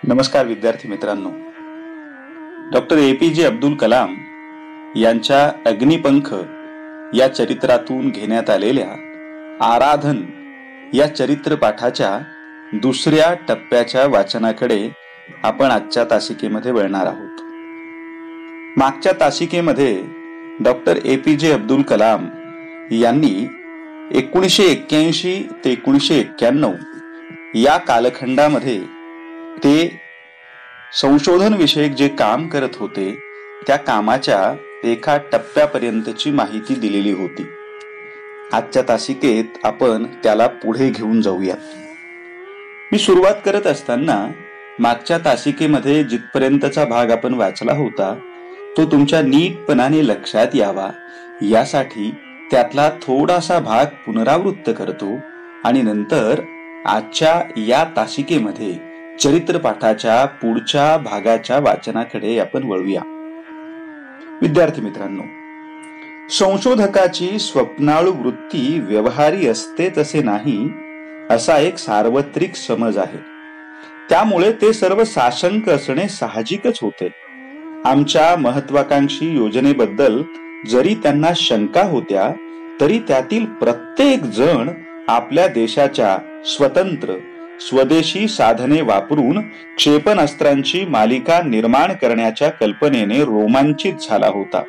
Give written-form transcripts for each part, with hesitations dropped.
नमस्कार विद्यार्थी मित्रांनो. डॉक्टर APJ अब्दुल कलाम यांच्या अग्निपंख या चरित्रातून घेण्यात आलेल्या आराधन या चरित्रपाठाच्या दुसऱ्या टप्प्याच्या वाचनाकडे आपण आजच्या तासिकेमध्ये वळणार आहोत. मागच्या तासिकेमध्ये डॉक्टर APJ अब्दुल कलाम यांनी 1981 ते 1991 या कालखंडामध्ये ते संशोधन विषयक जे काम करत होते त्या कामाच्या एका टप्प्यापर्यंतची माहिती दिलेली होती. आजच्या तासिकेत आपण त्याला पुढे घेऊन जाऊया. मी सुरुवात करत असताना मागच्या तासिकेमध्ये जिथपर्यंतचा भाग आपण वाचला होता तो तुमच्या नीटपणाने लक्षात यावा यासाठी त्यातला थोडासा भाग पुनरावृत्त करतो आणि नंतर आजच्या या तासिकेमध्ये चरित्रपाठाच्या पुढच्या भागाच्या वाचनाकडे आपण वळूया. विद्यार्थी मित्रांनो, संशोधकाची स्वप्नाळू वृत्ती व्यवहारी असतेच असे नाही असा एक सार्वत्रिक समज आहे. त्यामुळे ते सर्व साशंक असणे साहजिकच होते. आमच्या महत्वाकांक्षी योजनेबद्दल जरी त्यांना शंका होत्या तरी त्यातील प्रत्येक जण आपल्या देशाच्या स्वतंत्र स्वदेशी साधने वापरून क्षेपणास्त्रांची मालिका निर्माण करण्याच्या कल्पनेने रोमांचित झाला होता.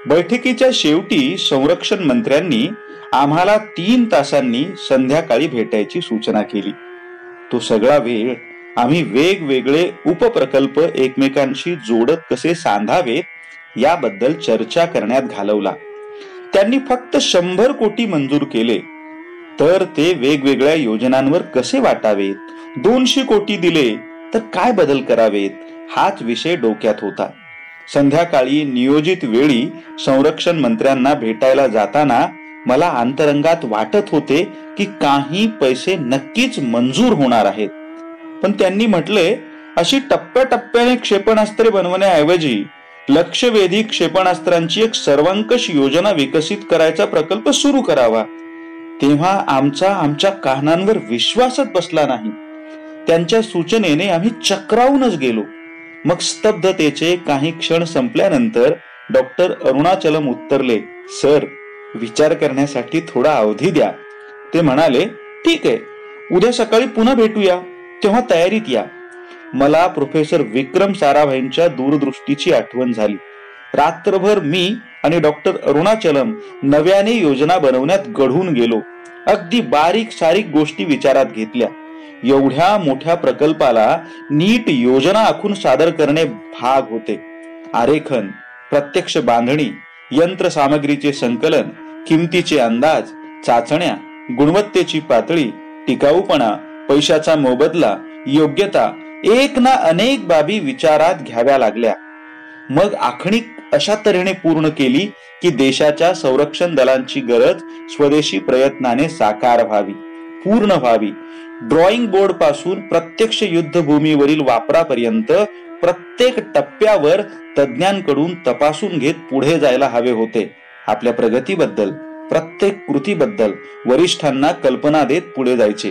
बैठकीच्या शेवटी संरक्षण मंत्र्यांनी आम्हाला 3 तासांनी संध्याकाळी भेटायची सूचना केली. तो सगळा वेळ आम्ही वेगवेगळे उपप्रकल्प एकमेकांशी जोडत कसे सांधावेत याबद्दल चर्चा करण्यात घालवला. त्यांनी फक्त 100 कोटी मंजूर केले तर ते वेगवेगळ्या योजनांवर कसे वाटावेत, 200 कोटी दिले तर काय बदल करावेत हाच विषय डोक्यात होता. संध्याकाळी नियोजित वेळी संरक्षण मंत्र्यांना भेटायला जाताना मला अंतरंगात वाटत होते की काही पैसे नक्कीच मंजूर होणार आहेत. पण त्यांनी म्हटले, अशी टप्प्याटप्प्याने क्षेपणास्त्रे बनवण्याऐवजी लक्ष्यवेधी क्षेपणास्त्रांची एक सर्वंकष योजना विकसित करायचा प्रकल्प सुरू करावा. तेव्हा आमच्या कानांवर विश्वासच बसला नाही. त्यांच्या सूचनेने आम्ही चक्रावूनच गेलो. मग स्तब्धतेचे काही क्षण संपल्यानंतर डॉक्टर अरुणाचलम उत्तरले, सर, विचार करण्यासाठी थोडा अवधी द्या. ते म्हणाले, ठीक आहे, उद्या सकाळी पुन्हा भेटूया, तेव्हा तयारीत या. मला प्रोफेसर विक्रम साराभाईंच्या दूरदृष्टीची आठवण झाली. रात्रभर मी आणि डॉक्टर अरुणाचलम नव्याने योजना बनवण्यात गढून गेलो. अगदी बारीक सारीक गोष्टी विचारात घेतल्या. एवढ्या मोठ्या प्रकल्पाला नीट योजना आखून सादर करणे भाग होते. आरेखन, प्रत्यक्ष बांधणी, यंत्रसामग्रीचे संकलन, किमतीचे अंदाज, चाचण्या, गुणवत्तेची पातळी, टिकाऊपणा, पैशाचा मोबदला, योग्यता, एक ना अनेक बाबी विचारात घ्याव्या लागल्या. मग आखणी अशा तऱ्हेने पूर्ण केली की देशाच्या संरक्षण दलांची गरज स्वदेशी प्रयत्नाने साकार व्हावी, पूर्ण व्हावी. ड्रॉइंग बोर्ड पासून प्रत्यक्ष युद्धभूमीवरील वापरापर्यंत प्रत्येक टप्प्यावर तज्ञांकडून तपासून घेत पुढे जायला हवे होते. आपल्या प्रगतीबद्दल, प्रत्येक कृतीबद्दल वरिष्ठांना कल्पना देत पुढे जायचे.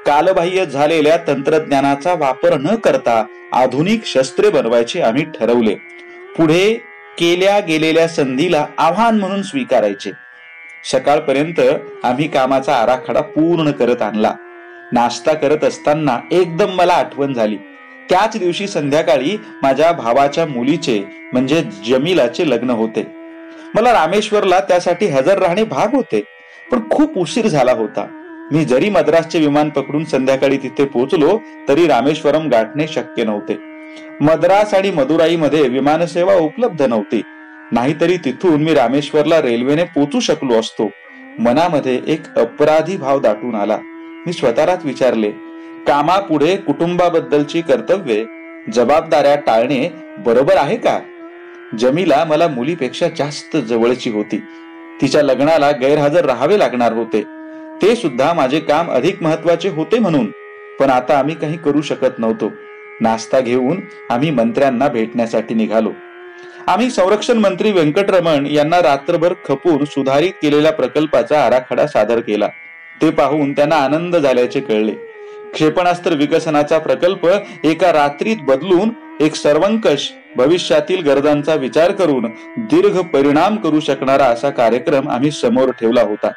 कालबाह्य झालेल्या तंत्रज्ञानाचा वापर न करता आधुनिक शस्त्रे बनवायचे आम्ही ठरवले. पुढे केल्या गेलेल्या संधीला आव्हान म्हणून स्वीकारायचे. सकाळपर्यंत आम्ही कामाचा आराखडा पूर्ण करत आणला. नाश्ता करत असताना एकदम मला आठवण झाली. त्याच दिवशी संध्याकाळी माझ्या भावाच्या मुलीचे म्हणजे जमीलाचे लग्न होते. मला रामेश्वरला त्यासाठी हजर राहणे भाग होते, पण खूप उशीर झाला होता. मी जरी मद्रासचे विमान पकडून संध्याकाळी तिथे पोहोचलो तरी रामेश्वरम गाठणे शक्य नव्हते. मद्रास आणि मदुराई मध्ये विमानसेवा उपलब्ध नव्हती. नाहीतरी तिथून मी रामेश्वरला रेल्वेने पोहोचू शकलो असतो. मनामध्ये एक अपराधी भाव दाटून आला. मी स्वतःलाच विचारले, कामापुढे कुटुंबाबद्दलची कर्तव्ये, जबाबदाऱ्या टाळणे बरोबर आहे का? जमीला मला मुलीपेक्षा जास्त जवळची होती. तिच्या लग्नाला गैरहजर राहावे लागणार होते. ते सुद्धा माझे काम अधिक महत्वाचे होते म्हणून. पण आता आम्ही काही करू शकत नव्हतो. नाश्ता घेऊन आम्ही मंत्र्यांना भेटण्यासाठी निघालो. आम्ही संरक्षण मंत्री व्यंकटरमण यांना रात्रभर खपून सुधारित केलेल्या प्रकल्पाचा आराखडा सादर केला. ते पाहून त्यांना आनंद झाल्याचे कळले. क्षेपणास्त्र विकसनाचा प्रकल्प एका रात्रीत बदलून एक सर्वंकष भविष्यातील गरजांचा विचार करून दीर्घ परिणाम करू शकणारा असा कार्यक्रम आम्ही समोर ठेवला होता.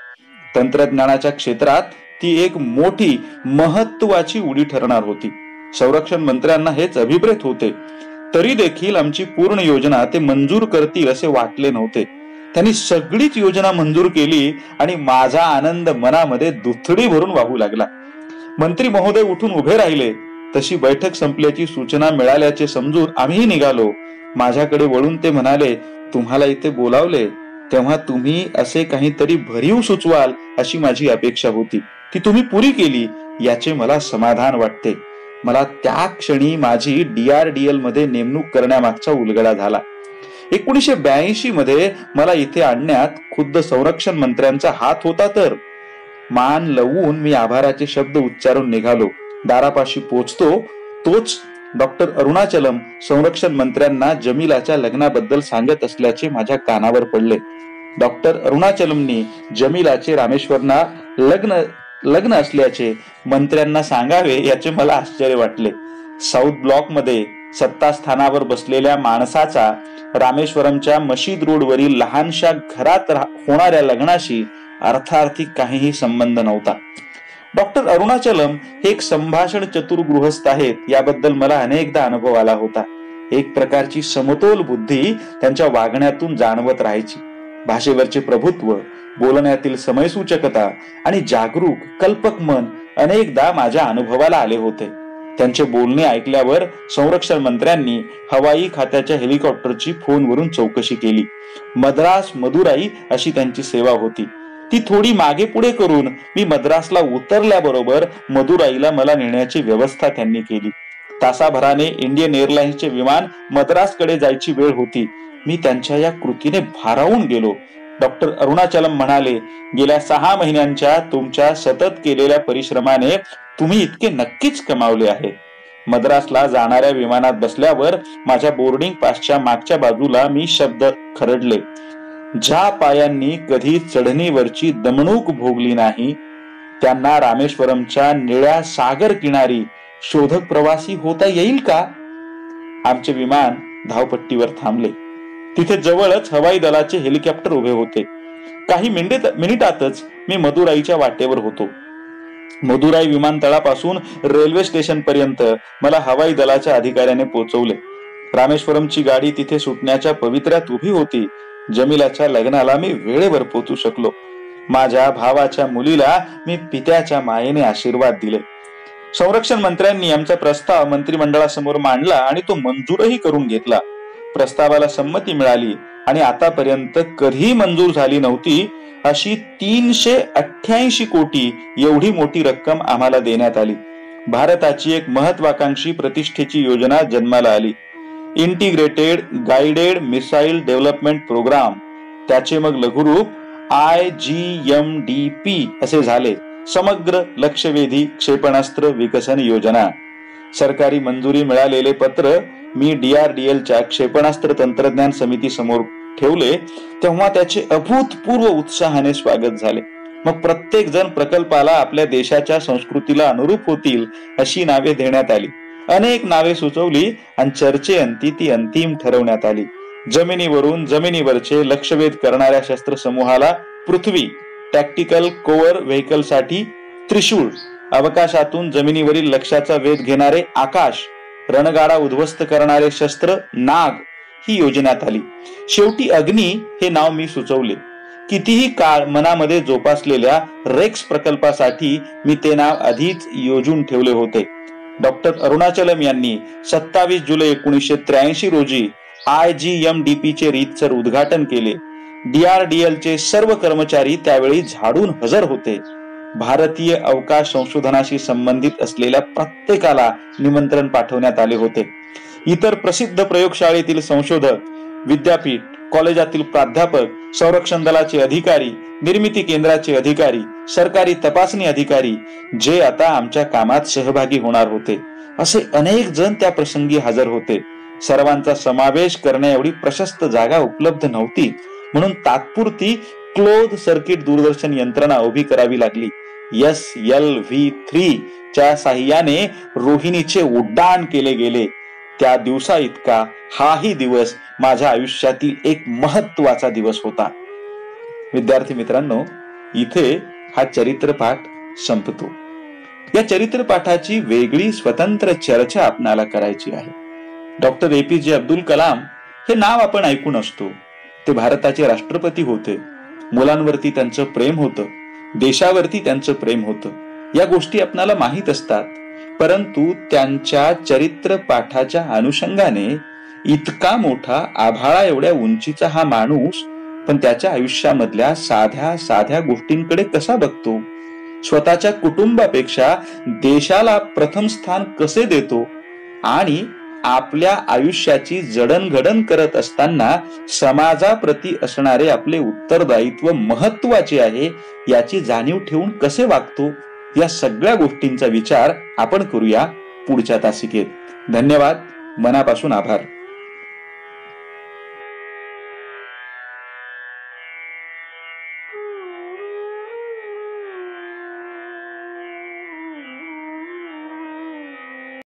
तंत्रज्ञानाच्या क्षेत्रात ती एक मोठी महत्वाची उडी ठरणार होती. संरक्षण मंत्र्यांना हेच अभिप्रेत होते. तरी देखील आमची पूर्ण योजना ते मंजूर करतील असे वाटले नव्हते. त्यांनी सगळीच योजना मंजूर केली आणि माझा आनंद मनामध्ये दुथडी भरून वाहू लागला. मंत्री महोदय उठून उभे राहिले. तशी बैठक संपल्याची सूचना मिळाल्याचे समजून आम्ही निघालो. माझ्याकडे वळून ते म्हणाले, तुम्हाला इथे बोलावले तेव्हा तुम्ही असे काहीतरी भरीव सुचवाल अशी माझी अपेक्षा होती. ती तुम्ही पुरी केली याचे मला समाधान वाटते. मला त्या क्षणी माझी DRDL मध्ये नेमणूक करण्यामागचा उलगडा झाला. 1982 मध्ये मला इथे आणण्यात खुद्द संरक्षण मंत्र्यांचा हात होता. तर मान लवून मी आभाराचे शब्द उच्चारून निघालो. दारापाशी पोचतो तोच डॉक्टर अरुणाचलम संरक्षण मंत्र्यांना जमीलाच्या लग्नाबद्दल सांगत असल्याचे माझ्या कानावर पडले. डॉक्टर अरुणाचलमनी जमीलाचे रामेश्वरना लग्न असल्याचे मंत्र्यांना सांगावे याचे मला आश्चर्य वाटले. साऊथ ब्लॉक मध्ये सत्तास्थानावर बसलेल्या माणसाचा रामेश्वरमच्या मशीद रोड वरील लहानशा घरात होणाऱ्या लग्नाशी अर्थार्थी काहीही संबंध नव्हता. डॉक्टर अरुणाचलम हे एक संभाषण चतुर गृहस्थ आहेत याबद्दल मला अनेकदा अनुभव आला होता. एक प्रकारची समतोल बुद्धी त्यांच्या वागण्यातून जाणवत राहायची. भाषेवरचे प्रभुत्व, बोलण्यातील समयसूचकता आणि जागरूक कल्पक मन अनेकदा माझ्या अनुभवाला आले होते. त्यांचे बोलणे ऐकल्यावर संरक्षण मंत्र्यांनी हवाई खात्याच्या हेलिकॉप्टरची फोनवरून चौकशी केली. मद्रास मदुराई अशी त्यांची सेवा होती. ती थोडी मागे पुढे करून मी मद्रासला उतरल्याबरोबर मदुराईला मला नेण्याची व्यवस्था त्यांनी केली. तासाभराने इंडियन एअरलाइन्सचे विमान मद्रासकडे जायची वेळ होती. मी त्यांच्या या कृतीने भारावून गेलो. डॉक्टर अरुणाचलम म्हणाले, गेल्या 6 महिन्यांच्या तुमच्या सतत केलेल्या परिश्रमाने तुम्ही इतके नक्कीच कमावले आहे. मद्रासला जाणाऱ्या विमानात बसल्यावर माझ्या बोर्डिंग पासच्या मागच्या बाजूला मी शब्द खरडले. ज्या पायांनी कधी चढणीवरची दमणूक भोगली नाही त्यांना रामेश्वरमच्या निळ्या सागर किनारी शोधक प्रवासी होता येईल का? आमचे विमान धावपट्टीवर थांबले. तिथे जवळच हवाई दलाचे हेलिकॉप्टर उभे होते. काही मिनिटातच मी मदुराईच्या वाटेवर होतो. मदुराई विमानतळापासून रेल्वे स्टेशन पर्यंत मला हवाई दलाच्या अधिकाऱ्याने पोहोचवले. रामेश्वरमची गाडी तिथे सुटण्याच्या पवित्र्यात उभी होती. जमीलाच्या लग्नाला मी वेळेवर पोहोचू शकलो. माझ्या भावाच्या मुलीला मी पित्याच्या मायेने आशीर्वाद दिले. संरक्षण मंत्र्यांनी आमचा प्रस्ताव मंत्रिमंडळासमोर मांडला आणि तो मंजूरही करून घेतला. प्रस्तावाला संमती मिळाली आणि आतापर्यंत कधी मंजूर झाली नव्हती अशी 388 कोटी एवढी मोठी रक्कम आम्हाला देण्यात आली. भारताची एक महत्वाकांक्षी प्रतिष्ठेची योजना जन्माला आली. Integrated guided missile development programme, त्याचे मग लघुरूप IGMDP असे झाले. समग्र लक्ष्यवेधी क्षेपणास्त्र विकसन योजना. सरकारी मंजुरी मिळालेले पत्र मी DRDLच्या क्षेपणास्त्र तंत्रज्ञान समिती समोर ठेवले तेव्हा त्याचे अभूतपूर्व उत्साहाने स्वागत झाले. मग प्रत्येक जण प्रकल्पाला आपल्या देशाच्या संस्कृतीला अनुरूप होतील अशी नावे देण्यात आली. अनेक नावे सुचवली आणि चर्चेअंती ती अंतिम ठरवण्यात आली. जमिनीवरून जमिनीवरचे लक्ष्यभेद करणाऱ्या शस्त्र समूहाला पृथ्वी, टॅक्टिकल कोअर व्हेकल साठी त्रिशूळ, अवकाशातून जमिनीवरील लक्ष्याचा वेध घेणारे आकाश, रणगाडा उद्ध्वस्त करणारे शस्त्र नाग ही योजण्यात आली. शेवटी अग्नी हे नाव मी सुचवले. कितीही काळ मनामध्ये जोपासलेल्या रेक्स प्रकल्पासाठी मी ते नाव आधीच योजून ठेवले होते. डॉक्टर अरुणाचलम यांनी 27 जुलै 1983 रोजी IGMDP चे रीतसर उद्घाटन केले. DRDL चे सर्व कर्मचारी त्यावेळी झाडून हजर होते. भारतीय अवकाश संशोधनाशी संबंधित असलेल्या प्रत्येकाला निमंत्रण पाठवण्यात आले होते. इतर प्रसिद्ध प्रयोगशाळेतील संशोधक, विद्यापीठ, कॉलेजातील प्राध्यापक, संरक्षण दलाचे अधिकारी, निर्मिती केंद्राचे अधिकारी, सरकारी तपासणी अधिकारी जे आता आमच्या कामात सहभागी होणार होते असे अनेक जण त्या प्रसंगी हजर होते. सर्वांचा समावेश करण्या एवढी प्रशस्त जागा उपलब्ध नव्हती म्हणून तात्पुरती क्लोज सर्किट दूरदर्शन यंत्रणा उभी करावी लागली. SLV3 च्या साह्याने रोहिणीचे उड्डाण केले गेले त्या दिवसा इतका हाही दिवस माझ्या आयुष्यातील एक महत्वाचा दिवस होता. विद्यार्थी मित्रांनो, इथे हा चरित्रपाठ संपतो. या चरित्रपाठाची वेगळी स्वतंत्र चर्चा आपणाला करायची आहे. डॉक्टर APJ अब्दुल कलाम हे नाव आपण ऐकून असतो. ते भारताचे राष्ट्रपती होते. मुलांवरती त्यांचं प्रेम होतं, देशावरती त्यांचं प्रेम होतं. या गोष्टी आपणाला माहीत असतात. परंतु त्यांच्या चरित्र पाठाच्या अनुषंगाने इतका मोठा आभाळा एवढ्या उंचीचा हा माणूस पण त्याच्या आयुष्यामधल्या साध्या साध्या गोष्टींकडे कसा बघतो, स्वतःच्या कुटुंबापेक्षा देशाला प्रथम स्थान कसे देतो आणि आपल्या आयुष्याची जडणघडण करत असताना समाजाप्रती असणारे आपले उत्तरदायित्व महत्वाचे आहे याची जाणीव ठेवून कसे वागतो, या सगळ्या गोष्टींचा विचार आपण करूया पुढच्या तासिकेत. धन्यवाद. मनापासून आभार.